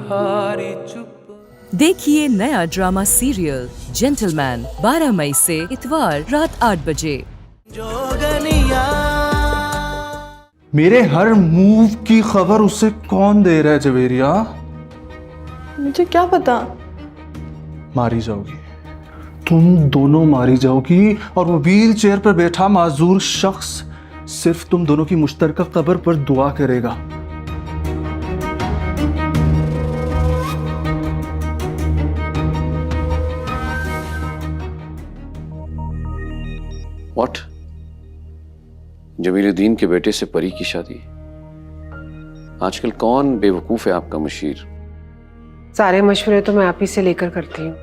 तुम्हारी चुप। देखिए नया ड्रामा सीरियल जेंटलमैन 12 मई से इतवार रात 8 बजे। जोगनिया मेरे हर मूव की खबर उसे कौन दे रहा है जवेरिया? मुझे क्या पता। मारी जाओगी, तुम दोनों मारी जाओगी। और वो व्हील चेयर पर बैठा माजूर शख्स सिर्फ तुम दोनों की मुश्तरका कब्र पर दुआ करेगा। What? जमीलुद्दीन के बेटे से परी की शादी? आजकल कौन बेवकूफ है आपका मुशीर? सारे मशवरे तो मैं आप ही से लेकर करती हूँ,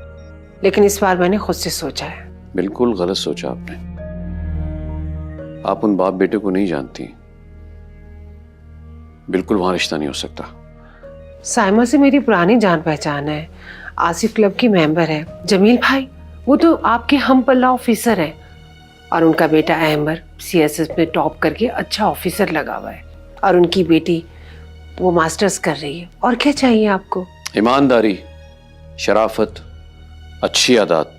लेकिन इस बार मैंने खुद से सोचा है। बिल्कुल गलत सोचा आपने। आप उन बाप बेटे को नहीं जानती। बिल्कुल वहां रिश्ता नहीं हो सकता। साइमा से मेरी पुरानी जान पहचान है, आसिफ क्लब की मेंबर है। जमील भाई वो तो आपके हम पल्ला ऑफिसर हैं, और उनका बेटा अहमर सीएसएस में टॉप करके अच्छा ऑफिसर लगा हुआ है, और उनकी बेटी वो मास्टर्स कर रही है। और क्या चाहिए आपको? ईमानदारी, शराफत, अच्छी आदत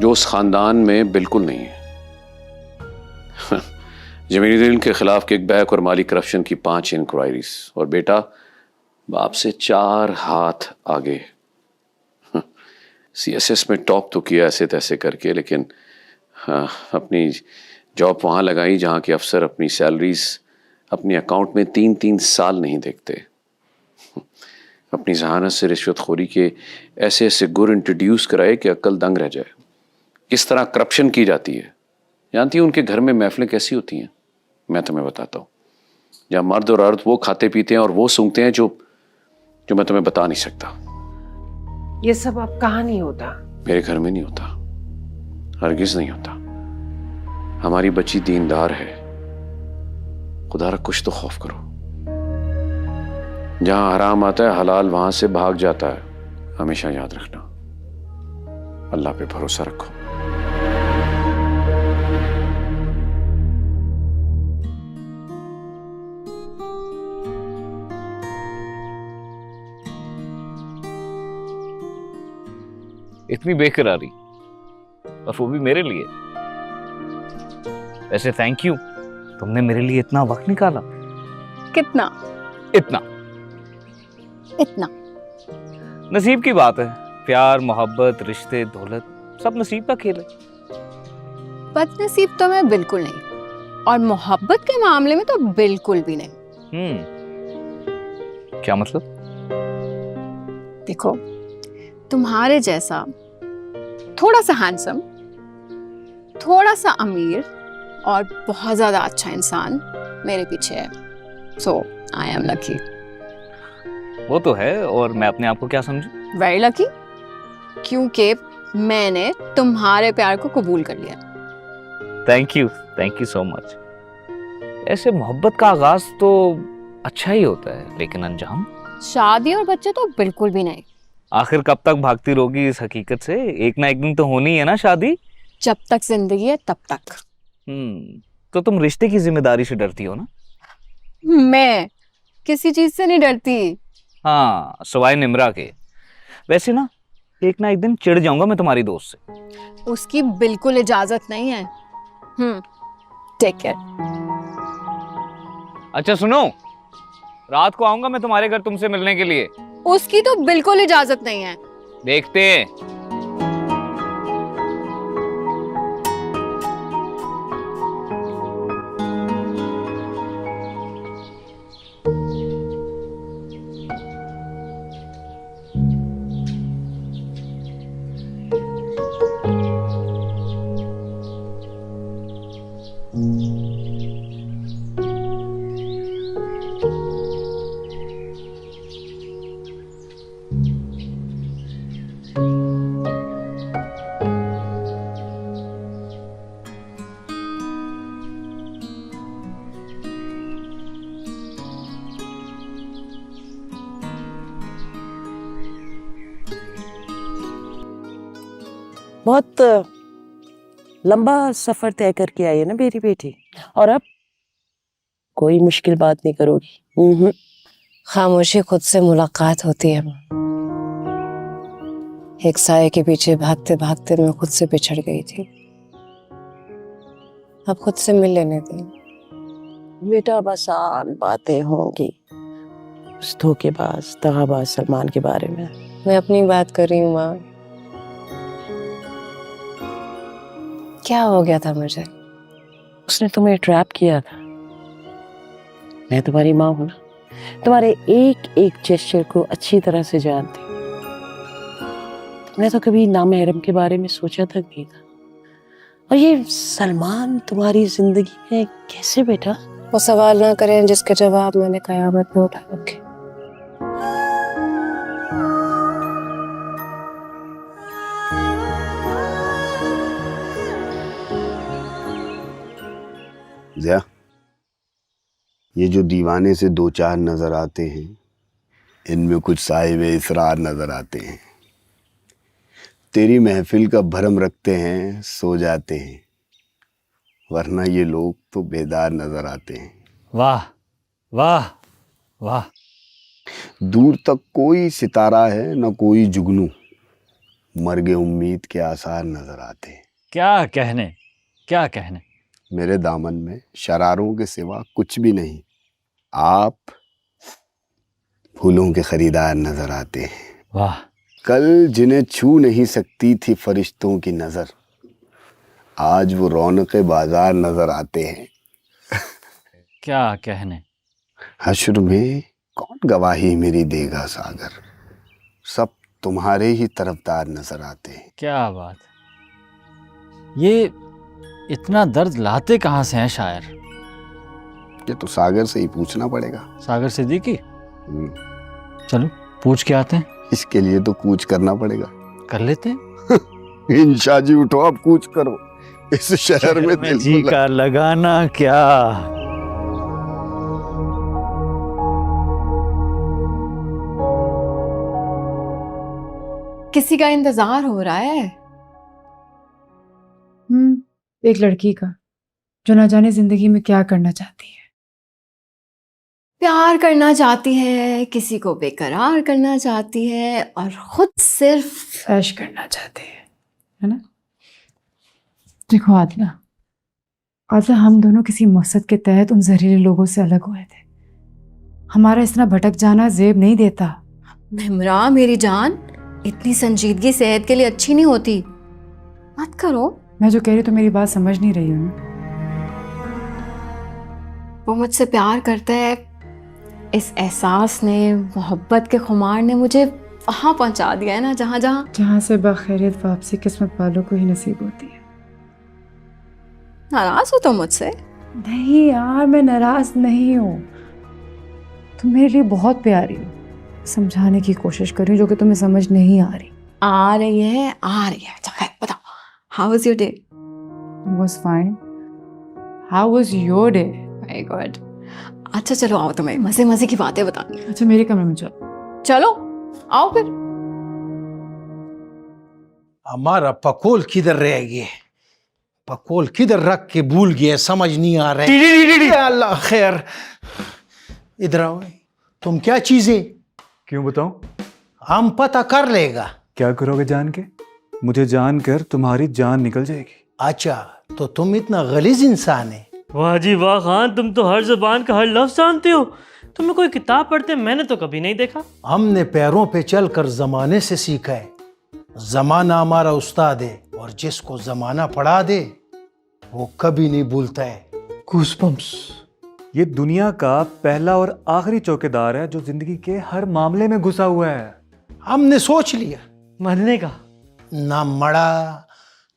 जो उस खानदान में बिल्कुल नहीं है। जमीलुद्दीन के खिलाफ किकबैक और माली करप्शन की 5 इंक्वायरीज, और बेटा बाप से 4 हाथ आगे। सीएसएस में टॉप तो किया ऐसे तैसे करके, लेकिन हाँ, अपनी जॉब वहाँ लगाई जहाँ के अफसर अपनी सैलरीज अपने अकाउंट में 3-3 साल नहीं देखते। अपनी जहानत से रिश्वतखोरी के ऐसे ऐसे गुर इंट्रोड्यूस कराए कि अक्ल दंग रह जाए। किस तरह करप्शन की जाती है जानती है? उनके घर में महफिलें कैसी होती हैं मैं तुम्हें बताता हूँ। जहाँ मर्द और औरत वो खाते पीते हैं और वो सूंघते हैं जो मैं तुम्हें बता नहीं सकता। ये सब अब कहाँ नहीं होता? मेरे घर में नहीं होता, हरगिज नहीं होता। हमारी बच्ची दीनदार है, खुदा रख कुछ तो खौफ करो। जहां हराम आता है हलाल वहां से भाग जाता है, हमेशा याद रखना। अल्लाह पे भरोसा रखो। इतनी बेकरारी, और वो भी मेरे लिए। वैसे थैंक यू, तुमने मेरे लिए इतना वक्त निकाला। कितना? इतना इतना नसीब की बात है। प्यार, मोहब्बत, रिश्ते, दौलत सब नसीब का खेल है। बदनसीब तो मैं बिल्कुल नहीं, और मोहब्बत के मामले में तो बिल्कुल भी नहीं। क्या मतलब? देखो, तुम्हारे जैसा थोड़ा सा हैंडसम, थोड़ा सा अमीर और बहुत ज्यादा अच्छा इंसान मेरे पीछे है। सो आई एम लकी। वो तो है, और मैं अपने आप को क्या समझूं? वेरी लकी, क्योंकि मैंने तुम्हारे प्यार को कबूल कर लिया। Thank you so much. ऐसे मोहब्बत का आगाज तो अच्छा ही होता है, लेकिन अंजाम? शादी और बच्चे तो बिल्कुल भी नहीं। आखिर कब तक भागती रहोगी इस हकीकत से? एक ना एक दिन तो होनी है ना शादी। जब तक जिंदगी है तब तक। तो तुम रिश्ते की जिम्मेदारी से डरती हो ना? मैं किसी चीज से नहीं डरती। हाँ, सवाए निमरा के। वैसे ना एक दिन चिढ़ जाऊंगा मैं तुम्हारी दोस्त से। उसकी बिल्कुल इजाजत नहीं है। Take care. अच्छा सुनो, रात को आऊंगा मैं तुम्हारे घर तुमसे मिलने के लिए। उसकी तो बिल्कुल इजाजत नहीं है। देखते हैं। बहुत लंबा सफर तय करके आई है ना मेरी बेटी, और अब कोई मुश्किल बात नहीं करोगी। खामोशी खुद से मुलाकात होती है। एक साए के पीछे भागते भागते मैं खुद से बिछड़ गई थी। अब खुद से मिल लेने दें। बेटा बस आम बातें होंगी उस धोखेबाज दगाबाज सलमान के बारे में। मैं अपनी बात कर रही हूँ माँ। क्या हो गया था मुझे? उसने तुम्हें ट्रैप किया था। मैं तुम्हारी माँ हूं ना, तुम्हारे एक एक जेस्चर को अच्छी तरह से जानती। तुमने तो कभी नामहरम के बारे में सोचा तक नहीं था। और ये सलमान तुम्हारी जिंदगी में कैसे बेटा? वो सवाल ना करें जिसके जवाब मैंने कयामत में उठा रखे। ज़िया, ये जो दीवाने से दो चार नजर आते हैं, इनमें कुछ साहिब इसरार नजर आते हैं। तेरी महफिल का भरम रखते हैं, सो जाते हैं, वरना ये लोग तो बेदार नजर आते हैं। वाह वाह वाह। दूर तक कोई सितारा है न कोई जुगनू, मर्गे उम्मीद के आसार नजर आते हैं। क्या कहने क्या कहने। मेरे दामन में शरारों के सिवा कुछ भी नहीं। आप फूलों के खरीदार नजर आते हैं। वाह। कल जिन्हें छू नहीं सकती थी फरिश्तों की नजर, आज वो रौनके बाजार नजर आते हैं। क्या कहने। हश्र में कौन गवाही मेरी देगा सागर, सब तुम्हारे ही तरफदार नजर आते हैं। क्या बात। ये इतना दर्द लाते कहाँ से हैं शायर? ये तो सागर से ही पूछना पड़ेगा। सागर सिद्दीकी। चलो पूछ के आते हैं। इसके लिए तो कूच करना पड़ेगा। कर लेते हैं। इंशा जी उठो, आप कूच करो। इस शहर में दिल जी का लगाना क्या। किसी का इंतजार हो रहा है। एक लड़की का जो ना जाने जिंदगी में क्या करना चाहती है। प्यार करना चाहती है, किसी को बेकरार करना चाहती है और खुद सिर्फ ऐश करना चाहती है ना। देखो आदिला, हम दोनों किसी मकसद के तहत उन जहरीले लोगों से अलग हुए थे। हमारा इतना भटक जाना जेब नहीं देता। मेमरा मेरी जान, इतनी संजीदगी सेहत के लिए अच्छी नहीं होती। मत करो। मैं जो कह रही तो मेरी बात समझ नहीं रही हूँ। वो मुझसे प्यार करता है। इस एहसास ने, मोहब्बत के खुमार ने मुझे वहां पहुंचा दिया है ना, जहां से बखैरियत वापसी किस्मत वालों को ही नसीब होती है। नाराज हो तो मुझसे? नहीं यार, मैं नाराज नहीं हूँ। तुम मेरे लिए बहुत प्यारी हो। समझाने की कोशिश कर रही हूँ जो कि तुम्हें समझ नहीं आ रही। आ रही है। बताओ, how was your day? It was fine. How was your day? Very good. अच्छा चलो आओ, तुम्हें मजे मजे की बातें बतानी है। अच्छा मेरे कमरे में चलो। चलो आओ फिर। हमारा पकोल किधर रह गए? पकोल किधर रख के भूल गए, समझ नहीं आ रहा है। अल्लाह खैर। इधर आओ। तुम क्या चीजें? क्यों बताऊं? हम पता कर लेगा। क्या करोगे जान के? मुझे जानकर तुम्हारी जान निकल जाएगी। अच्छा, तो तुम इतना गलीज इंसान है। वाह जी वाह खान, तुम तो हर जुबान का हर लफ्ज जानते हो। तुम्हें कोई किताब पढ़ते मैंने तो कभी नहीं देखा। हमने पैरों पे चलकर जमाने से सीखा है। जमाना हमारा उस्ताद है और जिसको जमाना पढ़ा दे वो कभी नहीं भूलता है। गूज़बम्प्स। ये दुनिया का पहला और आखिरी चौकीदार है जो जिंदगी के हर मामले में घुसा हुआ है। हमने सोच लिया मरने का। ना मड़ा,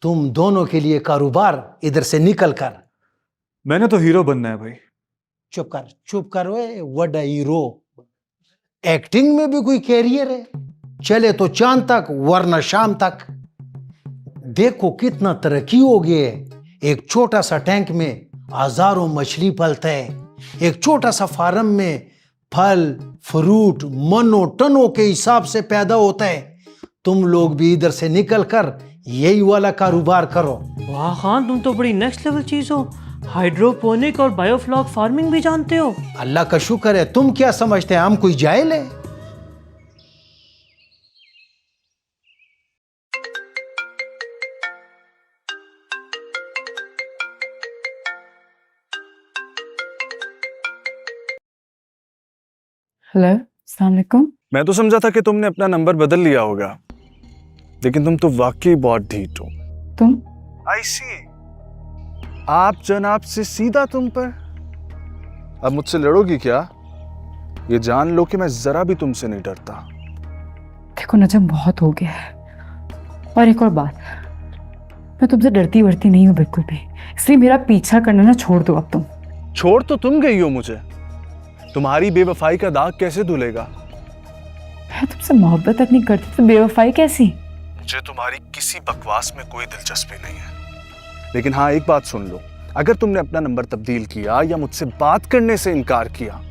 तुम दोनों के लिए कारोबार इधर से निकल कर। मैंने तो हीरो बनना है भाई। चुप कर ओए, वड़ा हीरो। एक्टिंग में भी कोई कैरियर है? चले तो चांद तक वरना शाम तक। देखो कितना तरक्की हो गई है। एक छोटा सा टैंक में हजारों मछली पलता है। एक छोटा सा फार्म में फल फ्रूट मनो टनों के हिसाब से पैदा होता है। तुम लोग भी इधर से निकल कर यही वाला कारोबार करो। वाह खान, तुम तो बड़ी नेक्स्ट लेवल चीज हो। हाइड्रोपोनिक और बायोफ्लॉक फार्मिंग भी जानते हो? अल्लाह का शुक्र है। तुम क्या समझते हैं हम कोई जाहिल है? हेलो, अस्सलाम वालेकुम। मैं तो समझा था कि तुमने अपना नंबर बदल लिया होगा, लेकिन तुम तो वाकई बहुत ढीठ हो। तुम? आई सी, आप जनाब से सीधा तुम पर। अब मुझसे लड़ोगी क्या? ये जान लो कि मैं जरा भी तुमसे नहीं डरता। देखो नजम, बहुत हो गया है। और एक और बात, मैं तुमसे डरती वरती नहीं हूँ बिल्कुल भी, इसलिए मेरा पीछा करना ना छोड़ दो अब तुम। छोड़ तो तुम गई हो मुझे, तुम्हारी बेवफाई का दाग कैसे धुलेगा? मैं तुमसे मोहब्बत तक नहीं करती तो बेवफाई कैसी? मुझे तुम्हारी किसी बकवास में कोई दिलचस्पी नहीं है, लेकिन हाँ एक बात सुन लो, अगर तुमने अपना नंबर तब्दील किया या मुझसे बात करने से इनकार किया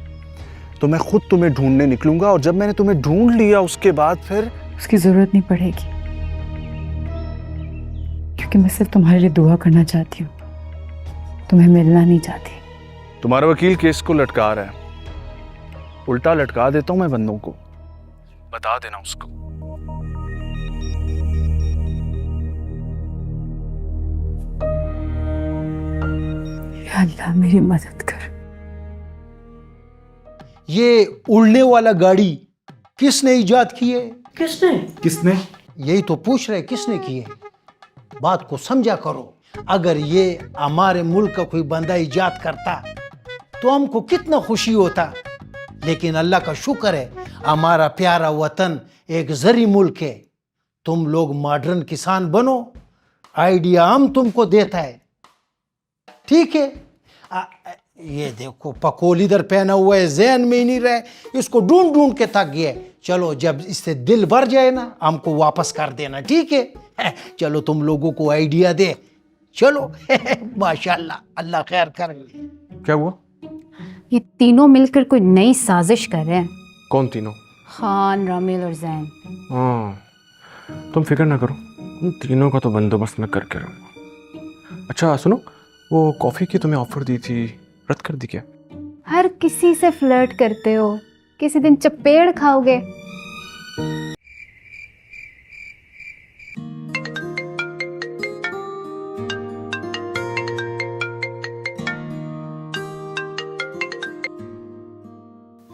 तो मैं खुद तुम्हें ढूंढने निकलूंगा, और जब मैंने तुम्हें ढूंढ लिया उसके बाद फिर उसकी जरूरत नहीं पड़ेगी, क्योंकि मैं सिर्फ तुम्हारे लिए दुआ करना चाहती हूँ, तुम्हें मिलना नहीं चाहती। तुम्हारा वकील केस को लटका रहा है, उल्टा लटका देता हूं मैं बंदों को, बता देना उसको। या अल्लाह मेरी मदद कर। ये उड़ने वाला गाड़ी किसने इजाद की है? किसने? यही तो पूछ रहे, किसने की है? बात को समझा करो। अगर ये हमारे मुल्क का कोई बंदा इजाद करता तो हमको कितना खुशी होता, लेकिन अल्लाह का शुक्र है हमारा प्यारा वतन एक जरी मुल्क है। तुम लोग मॉडर्न किसान बनो, आइडिया हम तुमको देता है, ठीक है? ये देखो पकोल इधर पहना हुआ है, जहन में ही नहीं रहे, इसको ढूंढ ढूंढ के थक गया। चलो जब इससे दिल भर जाए ना, हमको वापस कर देना, ठीक है? चलो तुम लोगों को आइडिया दे, चलो। माशाल्लाह, अल्लाह खैर करे। क्या हुआ? ये तीनों मिलकर कोई नई साजिश कर रहे हैं। कौन तीनों? खान, रामिल और जैन। हाँ, तुम फिक्र ना करो, उन तीनों का तो बंदोबस्त मैं करके रहूँगा। अच्छा सुनो, वो कॉफ़ी की तुम्हें ऑफर दी थी, रद्द कर दी क्या? हर किसी से फ्लर्ट करते हो, किसी दिन चपेड़ खाओगे।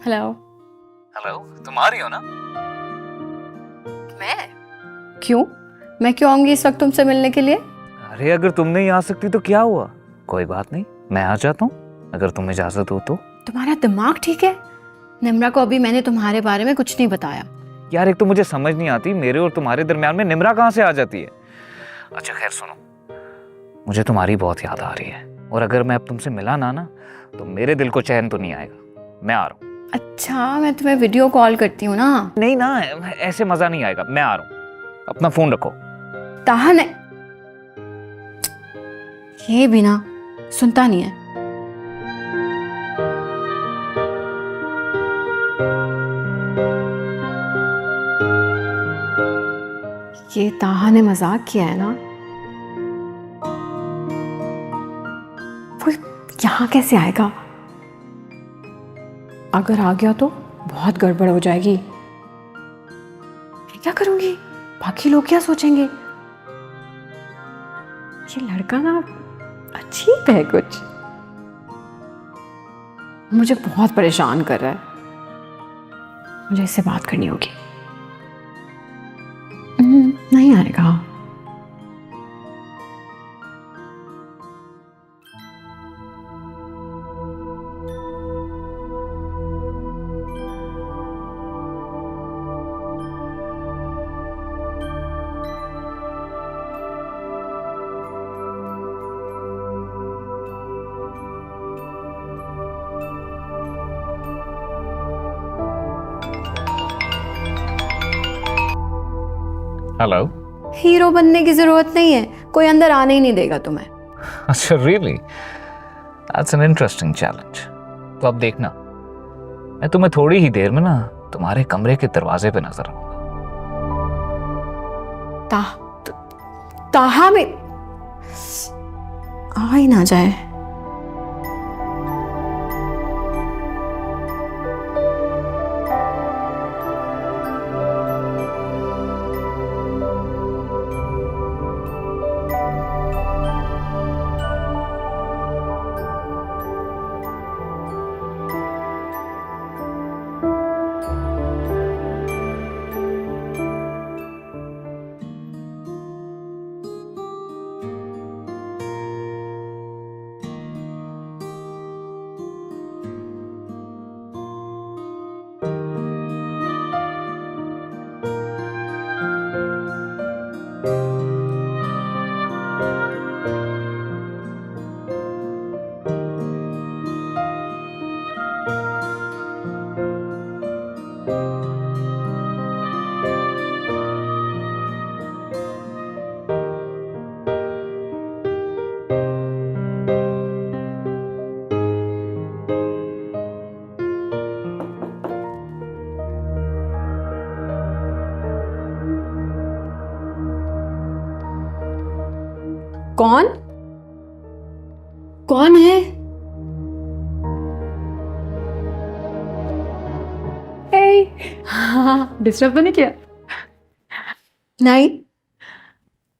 हेलो। हेलो, तुम आ रही हो ना? मैं? क्यों? मैं क्यों आऊंगी इस वक्त तुमसे मिलने के लिए? अरे अगर तुम नहीं आ सकती तो क्या हुआ, कोई बात नहीं, मैं आ जाता हूँ अगर तुम्हें इजाजत हो तो। तुम्हारा दिमाग ठीक है? निम्रा को अभी मैंने तुम्हारे बारे में कुछ नहीं बताया। यार एक तो मुझे समझ नहीं आती, मेरे और तुम्हारे दरमियान में निम्रा कहाँ से आ जाती है। अच्छा खैर सुनो, मुझे तुम्हारी बहुत याद आ रही है, और अगर मैं अब तुमसे मिला ना तो मेरे दिल को चैन तो नहीं आएगा। मैं आ रहा हूँ। अच्छा, मैं तुम्हें वीडियो कॉल करती हूँ ना। नहीं ना, ऐसे मजा नहीं आएगा। मैं आ रहा हूँ, अपना फोन रखो। ताहा ने ये भी ना सुनता नहीं है। ये ताहा ने मजाक किया है ना। वो यहाँ कैसे आएगा? अगर आ गया तो बहुत गड़बड़ हो जाएगी। मैं क्या करूंगी? बाकी लोग क्या सोचेंगे? ये लड़का ना अजीब है कुछ, मुझे बहुत परेशान कर रहा है। मुझे इससे बात करनी होगी। नहीं आएगा। हेलो। हीरो बनने की जरूरत नहीं है, कोई अंदर आने ही नहीं देगा तुम्हें। अच्छा really, that's an interesting challenge. तो अब देखना, मैं तुम्हें थोड़ी ही देर में ना तुम्हारे कमरे के दरवाजे पे नजर आऊंगा। ताहा में आ ही ना जाए। कौन कौन है? हाँ, डिस्टर्ब तो नहीं किया? नहीं।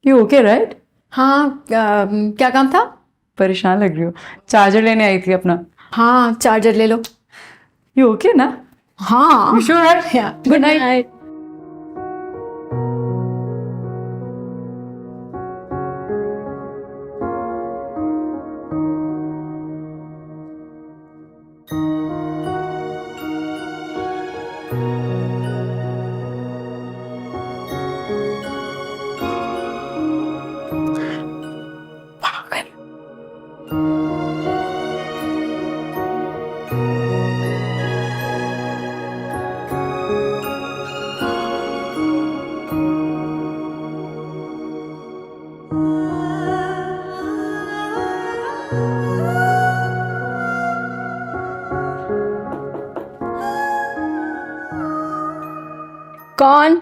You okay right? हाँ, क्या काम था? परेशान लग रही हो, चार्जर लेने आई थी अपना। हाँ, चार्जर ले लो। यू ओके ना? हाँ। श्योर? Good night. कौन?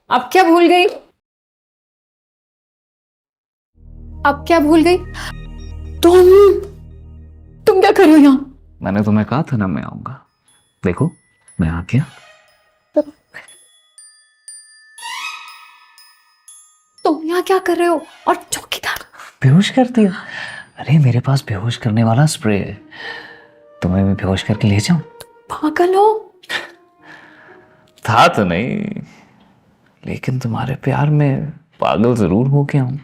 अब क्या भूल गई? अब क्या भूल गई? तुम क्या कर रहे हो यहाँ? मैंने तुम्हें कहा था ना मैं आऊंगा। देखो मैं आ गया। तुम यहाँ क्या कर रहे हो? और चौकीदार बेहोश कर दिया। अरे मेरे पास बेहोश करने वाला स्प्रे है, तुम्हें मैं बेहोश करके ले जाऊं? पागल हो? था तो नहीं, लेकिन तुम्हारे प्यार में पागल जरूर हो गया हूं।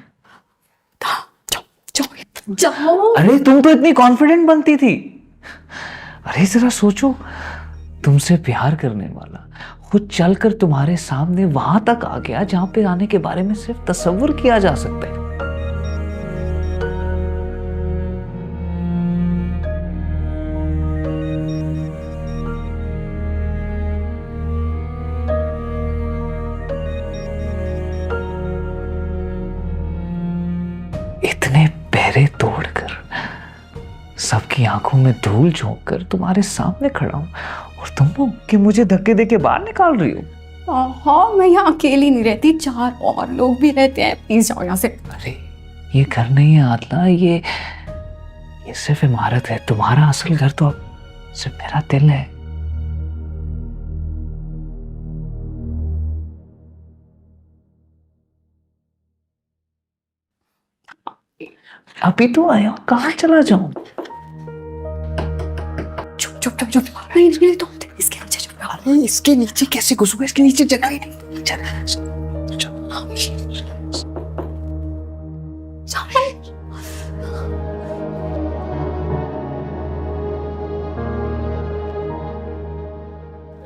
जाओ। अरे तुम तो इतनी कॉन्फिडेंट बनती थी। अरे जरा सोचो, तुमसे प्यार करने वाला खुद चलकर तुम्हारे सामने वहां तक आ गया जहां पे आने के बारे में सिर्फ तसव्वुर किया जा सकता है। इतने पहरे तोड़कर, सबकी आंखों में धूल झोंक कर तुम्हारे सामने खड़ा हूं और तुम कि मुझे धक्के देके बाहर निकाल रही हो। हाँ, मैं यहाँ अकेली नहीं रहती, 4 और लोग भी रहते हैं। प्लीज जाओ यहाँ से। अरे ये घर नहीं है आदला, ये सिर्फ इमारत है। तुम्हारा असल घर तो अब सिर्फ मेरा दिल है। अभी तो आया, कहाँ चला जाऊं? चुप चुप चुप चुप। नहीं नहीं, तुम इसके नीचे चुप। अरे इसके नीचे कैसे घुसूंगा? इसके नीचे जगह ही नहीं। चल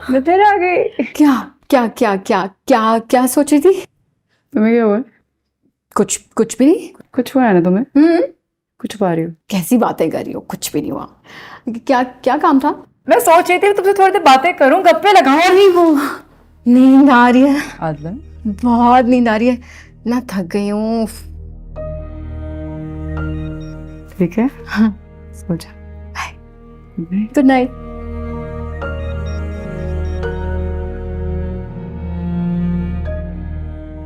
मैं तेरे आ गई। क्या क्या क्या क्या क्या क्या सोच रही थी? तुम्हें क्या हुआ? कुछ भी नहीं। कुछ हुआ है ना तुम्हें? कुछ पा रही हो? कैसी बातें कर रही हो? कुछ भी नहीं हुआ। क्या क्या काम था? मैं सोच रही थी तुमसे थोड़ी देर बातें करूं, गप्पे लगाऊं। नहीं, वो नींद आ रही है। आदला, बहुत नींद आ रही है ना, थक गई हूँ। ठीक है, हाँ, सो जा। Good night.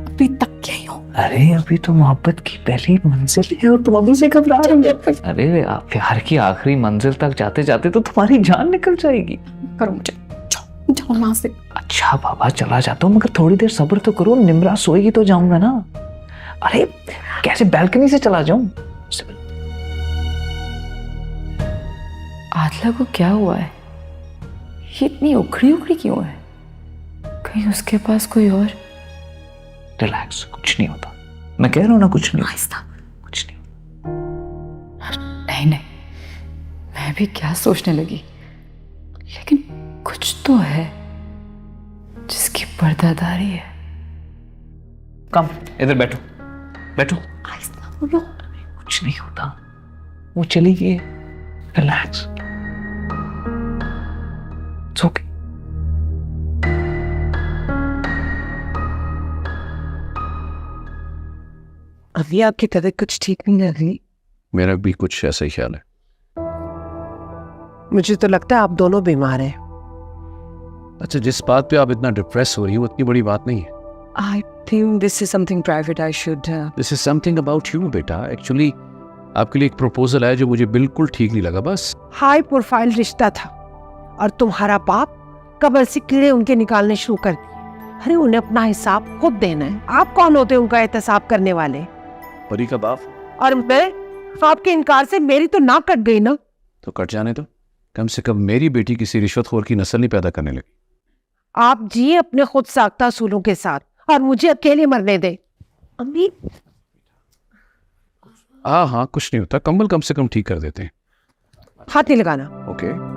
अभी तक क्या ही हो? अरे अभी तो मोहब्बत की पहली मंजिल है और तुम अभी से घबरा रही हो। अरे प्यार की आखिरी मंजिल तक जाते जाते तो तुम्हारी जान निकल जाएगी। करो मुझे, जाओ जाओ यहाँ से। अच्छा बाबा चला जाता हूँ, मगर थोड़ी देर सब्र तो करो। निम्रा सोएगी तो जाऊंगा ना। अरे कैसे बालकनी से चला जाऊं? आदला को क्या हुआ है? ये इतनी उखड़ी उखड़ी क्यों है? कहीं उसके पास कोई और? रिलैक्स, कुछ नहीं होता। मैं कह रहा हूँ ना, कुछ नहीं आहिस्ता। कुछ नहीं। नहीं नहीं, मैं भी क्या सोचने लगी, लेकिन कुछ तो है जिसकी पर्दादारी है। कम इधर बैठो, बैठो। आहिस्ता बोलो। कुछ नहीं होता, वो चली गई। Relax, it's okay. अभी आपकी तबीयत कुछ ठीक नहीं लग रही। मेरा भी कुछ ऐसा ही ख्याल है। मुझे तो लगता है आप दोनों बीमार हैं। अच्छा, जिस बात पे आप इतना डिप्रेस हो रही हो, उतनी बड़ी बात नहीं है। I think this is something private. I should. This is something about you बेटा. एक्चुअली आपके लिए एक प्रपोजल है जो मुझे बिल्कुल ठीक नहीं लगा. बस हाई प्रोफाइल रिश्ता था और तुम्हारा बाप कबर से कीड़े उनके निकालने शुरू कर दिए. अरे उन्हें अपना हिसाब खुद देना है. आप कौन होते हैं उनका एहतसाब करने वाले? परी का बाप. और मैं आपके इनकार से मेरी तो नाक कट गई ना. तो कट जाने दो. कम से कम मेरी बेटी किसी रिश्वतखोर की नस्ल नहीं पैदा करने लगी. आप जिए अपने खुद साख्ता असूलों के साथ और मुझे अकेले मरने दे. अम्मी हाँ कुछ नहीं होता. कंबल कम से कम ठीक कर देते हैं. हाथ नहीं लगाना. ओके.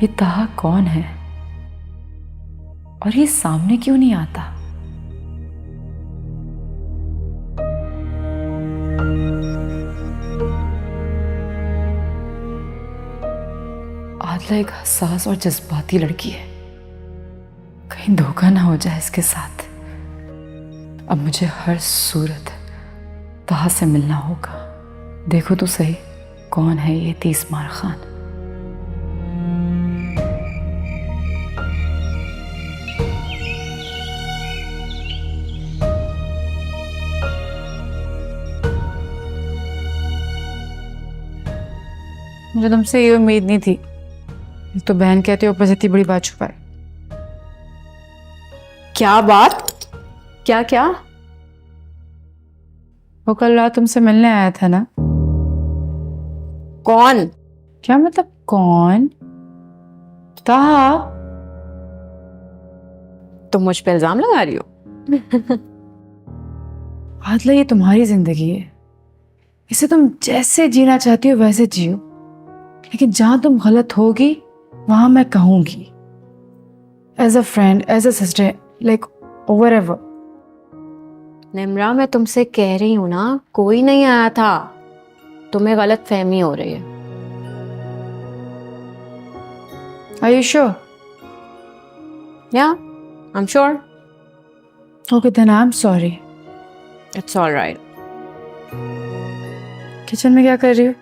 ये ताहा कौन है और ये सामने क्यों नहीं आता? आदला एक हसास और जज्बाती लड़की है. कहीं धोखा ना हो जाए इसके साथ. अब मुझे हर सूरत ताहा से मिलना होगा. देखो तो सही कौन है ये तीसमार खान. मुझे तुमसे ये उम्मीद नहीं थी. तो बहन कहते ऊपर से इतनी बड़ी बात छुपाए. क्या बात? क्या क्या? वो कल रात तुमसे मिलने आया था ना. कौन? क्या मतलब कौन? ताहा. तुम मुझ पे इल्जाम लगा रही हो? आदला ये तुम्हारी जिंदगी है. इसे तुम जैसे जीना चाहती हो वैसे जियो. लेकिन जहां तुम गलत होगी वहां मैं कहूंगी. As a friend, as a sister, like over ever. Nimra, मैं तुमसे कह रही हूं ना, कोई नहीं आया था. तुम्हें गलत फहमी हो रही है. Are you sure? Yeah, I'm sure. Okay, then I'm sorry. It's all right. Kitchen में क्या कर रही हो?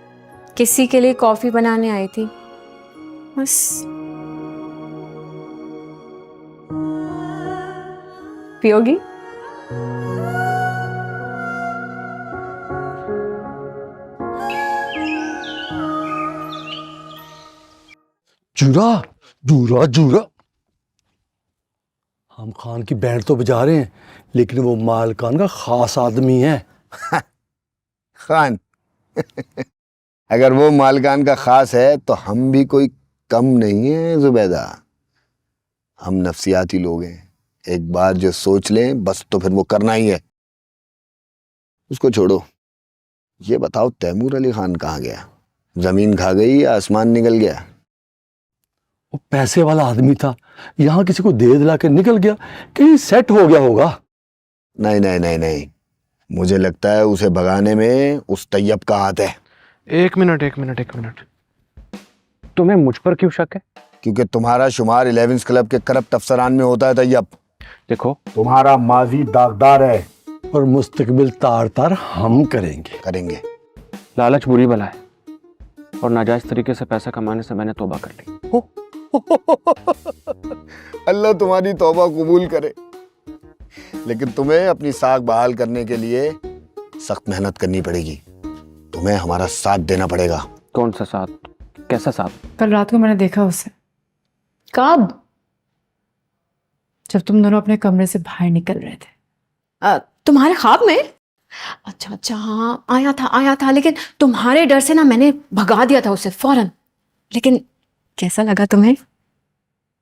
किसी के लिए कॉफी बनाने आई थी बस. पियोगी? जूरा जूरा जूरा. हम खान की बैंड तो बजा रहे हैं लेकिन वो मालकान का खास आदमी है. खान अगर वो मालकान का खास है तो हम भी कोई कम नहीं है जुबैदा. हम नफ्सियाती लोग हैं. एक बार जो सोच लें बस तो फिर वो करना ही है. उसको छोड़ो. ये बताओ तैमूर अली खान कहाँ गया? जमीन खा गई या आसमान निकल गया? वो पैसे वाला आदमी था. यहाँ किसी को दे दिला के निकल गया. कहीं सेट हो गया होगा. नहीं नहीं नहीं नहीं, मुझे लगता है उसे भगाने में उस तैयब का हाथ है. एक मिनट. तुम्हें मुझ पर क्यों शक है? क्योंकि तुम्हारा शुमार 11 क्लब के करप्ट अफसरान में होता है तैयब. देखो, तुम्हारा माजी दागदार है और मुस्तकबिल तार तार हम करेंगे. लालच बुरी बला है और नाजायज तरीके से पैसा कमाने से मैंने तौबा कर ली. अल्लाह तुम्हारी तौबा कबूल करे. लेकिन तुम्हें अपनी साख बहाल करने के लिए सख्त मेहनत करनी पड़ेगी. तुम्हें हमारा साथ देना पड़ेगा. कौन सा साथ? कैसा साथ? कल रात को मैंने देखा उसे. कब? जब तुम दोनों अपने कमरे से बाहर निकल रहे थे. तुम्हारे ख्वाब में? अच्छा अच्छा, हाँ आया था, लेकिन तुम्हारे डर से ना मैंने भगा दिया था उसे फौरन। लेकिन कैसा लगा तुम्हें?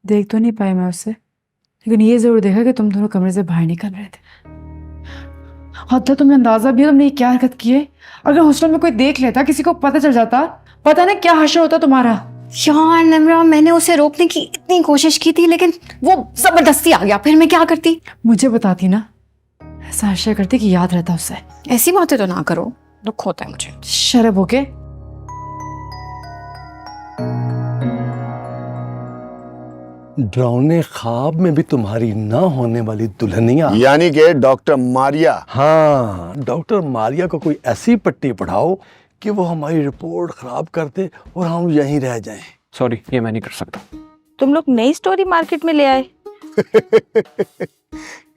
देख तो नहीं पाई मैं उससे, लेकिन ये जरूर देखा कि तुम दोनों कमरे से बाहर निकल रहे थे। हद तुम्हें अंदाजा भी है तुमने ये क्या हरकत की है। अगर हॉस्टल में कोई देख लेता, किसी को पता चल जाता, पता नहीं क्या हश्र होता तुम्हारा। यार निम्रा, मैंने उसे रोकने की इतनी कोशिश की थी, लेकिन वो जबरदस्ती आ गया। फिर मैं क्या करती? मुझे बताती ना, ऐसा हश्र करती कि याद रहता उससे। ऐसी बातें तो ना करो, दुख होता है मुझे। शर्म होके। डरावने ख्वाब में भी तुम्हारी ना होने वाली दुल्हनिया, यानी कि डॉक्टर मारिया। हाँ, डॉक्टर मारिया को कोई ऐसी पट्टी पढ़ाओ कि वो हमारी रिपोर्ट खराब कर दे और हम यहीं रह जाएं। सॉरी, ये मैं नहीं कर सकता। तुम लोग नई स्टोरी मार्केट में ले आए?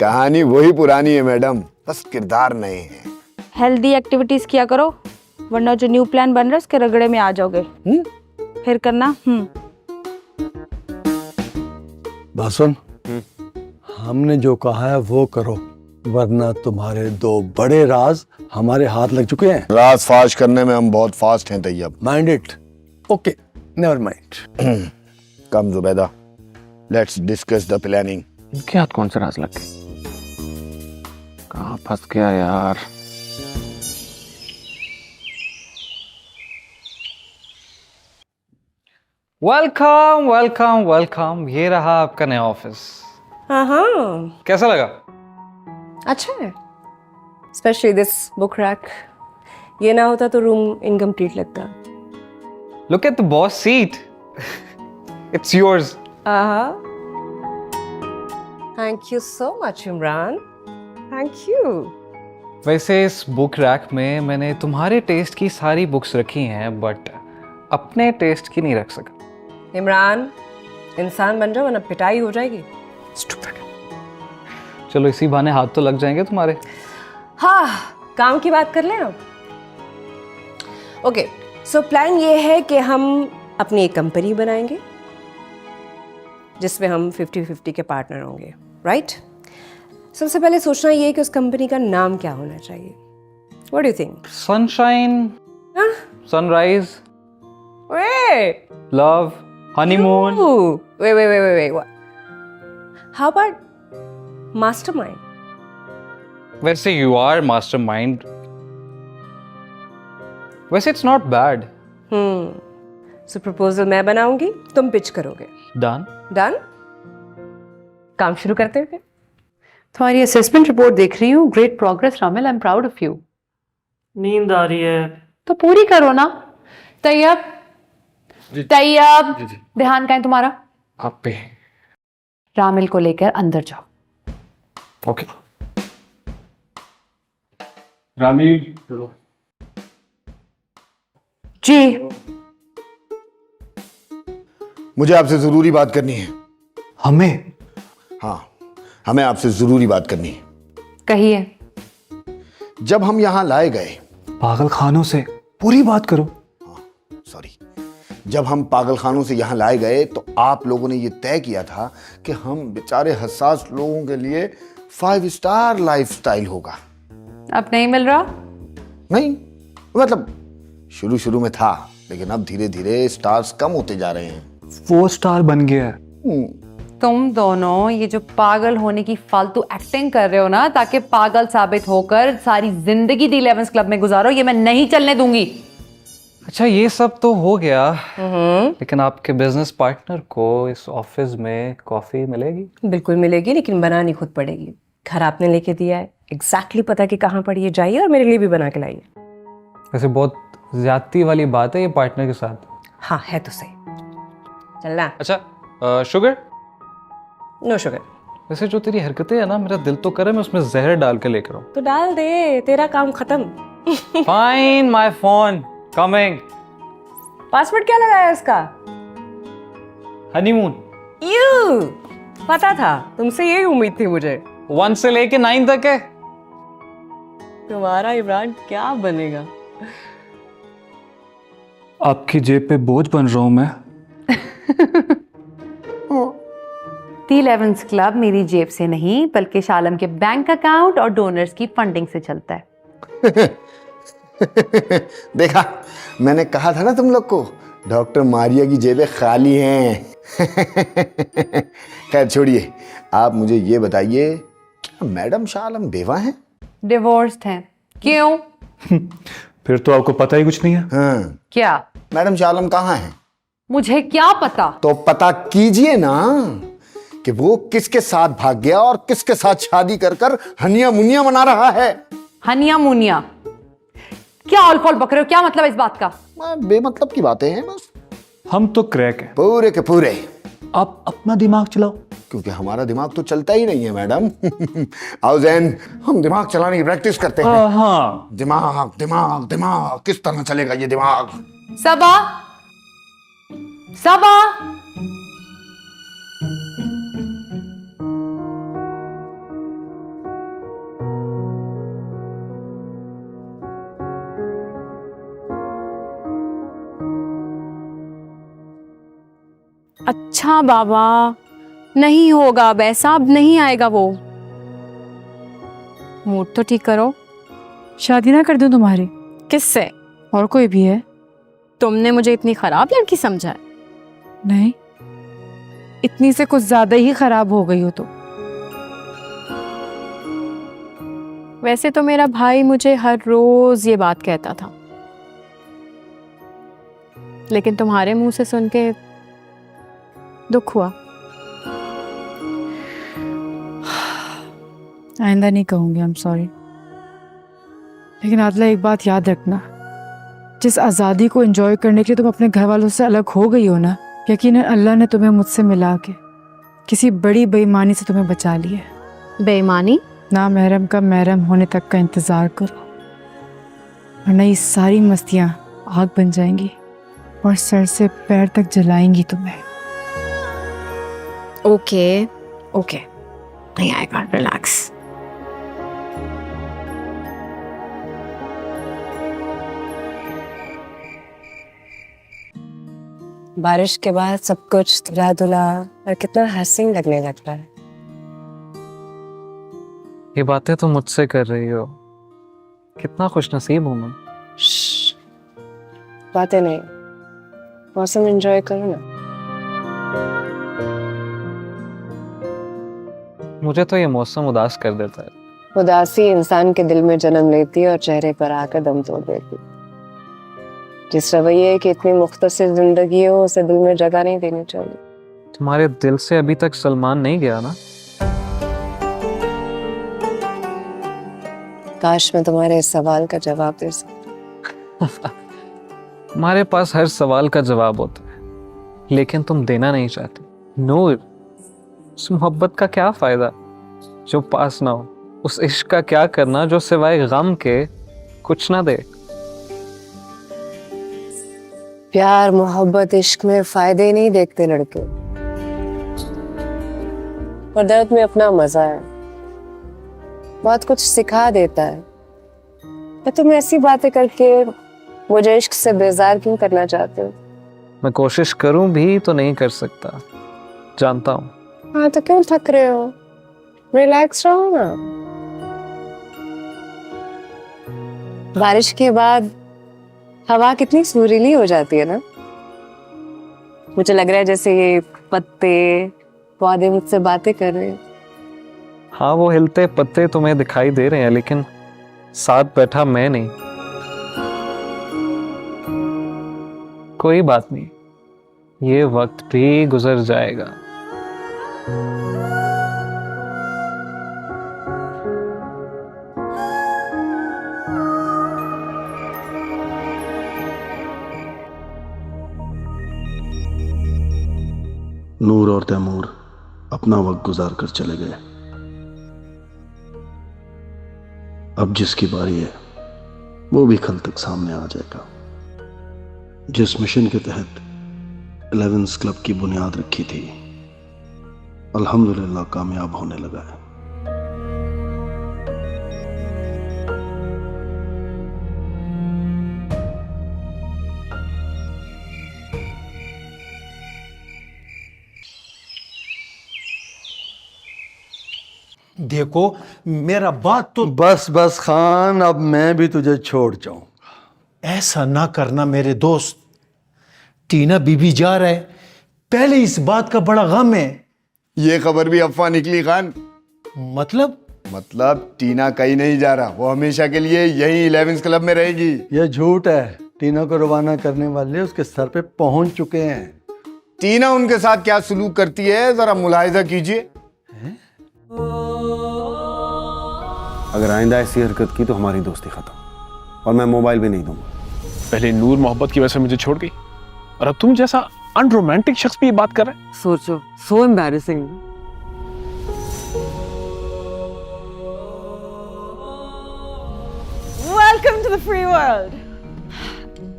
कहानी वही पुरानी है मैडम, बस किरदार नए हैं। हेल्दी एक्टिविटीज किया करो, वरना जो न्यू प्लान बन रहा है उसके रगड़े में आ जाओगे। फिर करना। बस सुन, हमने जो कहा है वो करो, वरना तुम्हारे 2 बड़े राज हमारे हाथ लग चुके हैं। राज फाश करने में हम बहुत फास्ट हैं Tayyab. Mind it. Okay, never mind. Come Zubaida, let's discuss the planning. इनके हाथ कौन से राज लग गए? कहाँ फंस गया यार। वेलकम वेलकम वेलकम, ये रहा आपका नया ऑफिस। हाँ, कैसा लगा? अच्छा है, स्पेशली दिस बुक रैक। ये ना होता तो रूम इनकम्प्लीट लगता। Look at the boss seat, it's yours. Thank you so much Imran, thank you. वैसे इस बुक रैक में मैंने तुम्हारे टेस्ट की सारी बुक्स रखी हैं, बट अपने टेस्ट की नहीं रख सका। इमरान, इंसान बन जाओ वरना पिटाई हो जाएगी। Stupid. चलो इसी बहाने हाथ तो लग जाएंगे तुम्हारे। हाँ, काम की बात कर लें अब। ओके, सो प्लान ये है कि हम अपनी एक कंपनी बनाएंगे जिसमें हम 50-50 के पार्टनर होंगे, राइट? सबसे पहले सोचना ये है कि उस कंपनी का नाम क्या होना चाहिए। What do you think? Sunshine, sunrise, love, honeymoon. Wait. How about mastermind? वैसे you are mastermind. वैसे it's not bad. So proposal मैं बनाऊंगी, तुम पिच करोगे। Done. Done? काम शुरू करते हैं। तुम्हारी असेसमेंट रिपोर्ट देख रही हूँ। Great progress Ramil, I am proud of you. नींद आ रही है। तो पूरी करो ना। तैयब, ध्यान कहाँ है तुम्हारा? आप पे। रामिल को लेकर अंदर जाओ। ओके। रामिल, चलो। जी, मुझे आपसे जरूरी बात करनी है। हमें? हाँ, हमें आपसे जरूरी बात करनी है। कहिए। जब हम यहाँ लाए गए, पागल खानों से पूरी बात करो। सॉरी, जब हम पागल खानों से यहाँ लाए गए तो आप लोगों ने ये तय किया था कि हम बेचारे हसास लोगों के लिए 5 स्टार लाइफस्टाइल होगा। अब नहीं मिल रहा? नहीं, मतलब शुरू में था, लेकिन अब धीरे धीरे स्टार्स कम होते जा रहे हैं। 4 स्टार बन गया है। तुम दोनों ये जो पागल होने की फालतू एक्टिंग कर रहे हो ना, ताकि पागल साबित होकर सारी जिंदगी दी 11 क्लब में गुजारो, ये मैं नहीं चलने दूंगी। अच्छा, ये सब तो हो गया, लेकिन आपके बिजनेस पार्टनर को इस ऑफिस में कॉफी मिलेगी? बिल्कुल मिलेगी, लेकिन बनानी खुद पड़ेगी। घर आपने लेके दिया है, एग्जैक्टली पता कि कहाँ पड़ी है, जाइए और मेरे लिए भी बना के लाइए। वैसे बहुत ज्यादती वाली बात है ये पार्टनर के साथ। हाँ, है तो सही। चलना। अच्छा, शुगर? No sugar. वैसे जो तेरी हरकतें है ना, मेरा दिल तो करे मैं उसमें जहर डाल के लेकर आऊं। तो डाल दे, तेरा काम खत्म। Fine, my phone coming. Password क्या लगाया इसका? हनीमून। यू, पता था, तुमसे यही उम्मीद थी मुझे। 1 से लेके 9 तक है। तुम्हारा इमरान क्या बनेगा? आपकी जेब पे बोझ बन रहा हूं मैं। दी 11th क्लब मेरी जेब से नहीं बल्कि शालम के बैंक अकाउंट और डोनर्स की फंडिंग से चलता है। देखा, मैंने कहा था ना तुम लोग को, डॉक्टर मारिया की जेबें खाली हैं। खैर छोड़िए, आप मुझे ये बताइए, क्या मैडम शालम बेवा हैं? डिवोर्स्ड हैं। क्यों? फिर तो आपको पता ही कुछ नहीं है। हाँ, क्या? मैडम शालम कहाँ हैं? मुझे क्या पता? तो पता कीजिए ना कि वो किसके साथ भाग गया और किसके साथ शादी कर कर हनिया मुनिया मना रहा है। हनिया मुनिया? क्या ऑल फॉल बक रहे हो? क्या मतलब इस बात का? बेमतलब की बातें हैं बस। हम तो क्रैक हैं पूरे के पूरे। आप अपना दिमाग चलाओ। क्योंकि हमारा दिमाग तो चलता ही नहीं है मैडम। आओ जैन, हम दिमाग चलाने की प्रैक्टिस करते हैं। हाँ, दिमाग दिमाग दिमाग किस तरह चलेगा ये दिमाग? सबा, सबा, अच्छा बाबा, नहीं होगा अब ऐसा, अब नहीं आएगा वो। मूड तो ठीक करो। शादी ना कर दूं तुम्हारी? किससे? और कोई भी है? तुमने मुझे इतनी खराब लड़की समझा है? नहीं, इतनी से कुछ ज्यादा ही खराब हो गई हो तो। वैसे तो मेरा भाई मुझे हर रोज ये बात कहता था, लेकिन तुम्हारे मुंह से सुन के दुख हुआ। आइंदा नहीं कहूंगी, आई एम सॉरी। लेकिन आदला, एक बात याद रखना, जिस आज़ादी को एंजॉय करने के लिए तुम अपने घर वालों से अलग हो गई हो ना, यकीनन अल्लाह ने तुम्हें मुझसे मिला के किसी बड़ी बेईमानी से तुम्हें बचा लिया है। बेईमानी? ना महरम का महरम होने तक का इंतज़ार करो, वरना ये सारी मस्तियाँ आग बन जाएंगी और सर से पैर तक जलाएंगी तुम्हें। ओके ओके, नहीं आएगा, रिलैक्स। बारिश के बाद सब कुछ धुला धुला और कितना हसीन लगने लगता है। ये बातें तो मुझसे कर रही हो, कितना खुशनसीब हूं मैं। बातें नहीं, मौसम एंजॉय करो ना। मुझे तो ये मौसम उदास कर देता है। उदासी इंसान के दिल में जन्म लेती है और चेहरे पर आकर दम तोड़ देती। जिस रवैये की इतनी मुख्तसर जिंदगी हो, उसे दिल में जगह नहीं देनी चाहिए। तुम्हारे दिल से अभी तक सलमान नहीं गया ना? काश मैं तुम्हारे इस सवाल का जवाब दे सकती। तुम्हारे पास हर सवाल का जवाब होता है, लेकिन तुम देना नहीं चाहते। नूर, उस मोहब्बत का क्या फायदा जो पास ना हो? उस इश्क का क्या करना जो सिवाय गम के कुछ ना दे? प्यार मोहब्बत इश्क में फायदे नहीं देखते लड़के, और दर्द में अपना मजा है। बहुत कुछ सिखा देता है। तो तुम ऐसी बातें करके मुझे इश्क से बेजार क्यों करना चाहते हो? मैं कोशिश करूं भी तो नहीं कर सकता, जानता हूं। हाँ, तो क्यों थक रहे हो? रिलैक्स रहो ना। बारिश के बाद हवा कितनी सुरीली हो जाती है ना। मुझे लग रहा है जैसे ये पत्ते पौधे मुझसे बातें कर रहे हैं। हाँ, वो हिलते पत्ते तुम्हें दिखाई दे रहे हैं, लेकिन साथ बैठा मैं नहीं। कोई बात नहीं, ये वक्त भी गुजर जाएगा। नूर और तैमूर अपना वक्त गुजार कर चले गए। अब जिसकी बारी है वो भी कल तक सामने आ जाएगा। जिस मिशन के तहत 11th क्लब की बुनियाद रखी थी, अल्हम्दुलिल्लाह कामयाब होने लगा है। देखो मेरा बात तो बस बस खान, अब मैं भी तुझे छोड़ जाऊंगा। ऐसा ना करना मेरे दोस्त। टीना बीबी जा रहा है, पहले इस बात का बड़ा गम है। ये खबर भी अफवाह निकली खान। मतलब टीना कहीं नहीं जा रहा, वो हमेशा के लिए यही 11 क्लब में रहेगी। ये झूठ है। टीना को रवाना करने वाले उसके सर पे पहुंच चुके हैं। टीना उनके साथ क्या सलूक करती है जरा मुलाहिजा कीजिए। अगर आइंदा ऐसी हरकत की तो हमारी दोस्ती खत्म, और मैं मोबाइल भी नहीं दूंगा। पहले नूर मोहब्बत की वजह से मुझे छोड़ गई, और अब तुम जैसा अनरोमांटिक शख्स भी ये बात कर रहे हैं। सोचो, so embarrassing. Welcome to the free world.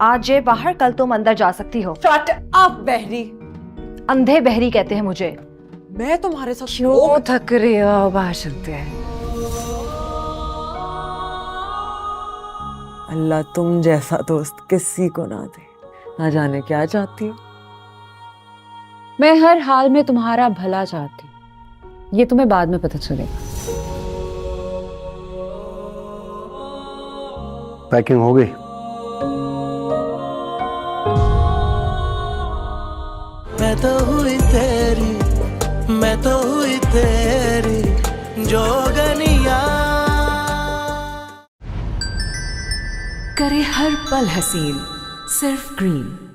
आज ये बाहर, कल तुम अंदर जा सकती हो। शट अप बहरी। अंधे बहरी कहते हैं मुझे। मैं तुम्हारे साथ क्यों थक रही हो? बाहर चलते हैं। अल्लाह तुम जैसा दोस्त किसी को ना दे। ना जाने क्या चाहती हो। मैं हर हाल में तुम्हारा भला चाहती हूँ, ये तुम्हें बाद में पता चलेगा। पैकिंग हो गई? मैं तो हुई तेरी, मैं तो हुई तेरी जोगनिया। करे हर पल हसीन सिर्फ ग्रीन।